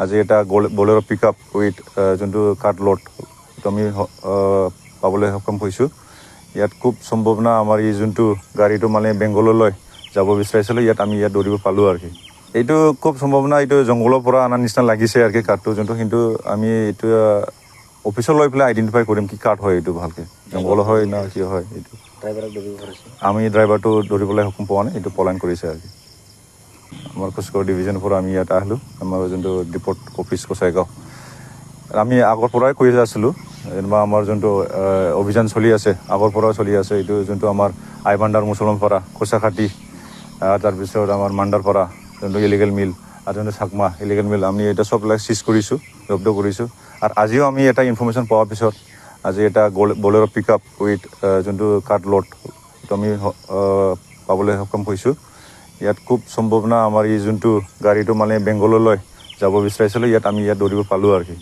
আজি এটা বলেৰো পিক up with যোনটো কাৰ্ড লোড সেইটো আমি পাবলৈ সক্ষম হৈছোঁ। ইয়াত খুব সম্ভাৱনা আমাৰ এই যোনটো গাড়ীটো মানে বেংগললৈ যাব বিচাৰিছিলোঁ, ইয়াত ধৰিব পালোঁ আৰু কি। এইটো খুব সম্ভাৱনা এইটো জংঘলৰ পৰা অনাৰ নিচিনা লাগিছে আৰু কি কাৰ্ডটো যোনটো, কিন্তু আমি এইটো অফিচত লৈ পেলাই আইডেণ্টিফাই কৰিম কি কাৰ্ড হয় এইটো ভালকৈ, জংঘল হয় না কি হয় এইটো। আমি ড্ৰাইভাৰটো ধৰিবলৈ সক্ষম পোৱা নাই, এইটো পলায়ন কৰিছে আৰু কি। আমাৰ কোচগাঁও ডিভিজনৰ পৰা আমি ইয়াত আহিলোঁ, আমাৰ যোনটো ডিপৰ্ট অফিচ কোচাইগাঁও। আমি আগৰ পৰাই কৰি আছিলোঁ, যেনিবা আমাৰ যোনটো অভিযান চলি আছে আগৰ পৰাই চলি আছে। এইটো যোনটো আমাৰ আইবান্দাৰ মুছলমানপাৰা, কোচাখাটি, তাৰপিছত আমাৰ মাণ্ডাৰপাৰা যোনটো ইলিগেল মিল, আৰু যোনটো চাকমা ইলিগেল মিল, আমি এটা চববিলাক চিজ কৰিছোঁ, জব্দ কৰিছোঁ। আৰু আজিও আমি এটা ইনফৰ্মেশ্যন পোৱাৰ পিছত আজি এটা বলেৰো পিক আপ উইথ যোনটো কাৰ্ড লোড সেইটো আমি পাবলৈ সক্ষম হৈছোঁ। ইয়াত খুব সম্ভাৱনা আমাৰ এই যোনটো গাড়ীটো মানে বেংগললৈ যাব বিচাৰিছিলোঁ, ইয়াত ধৰিব পালোঁ আৰু কি।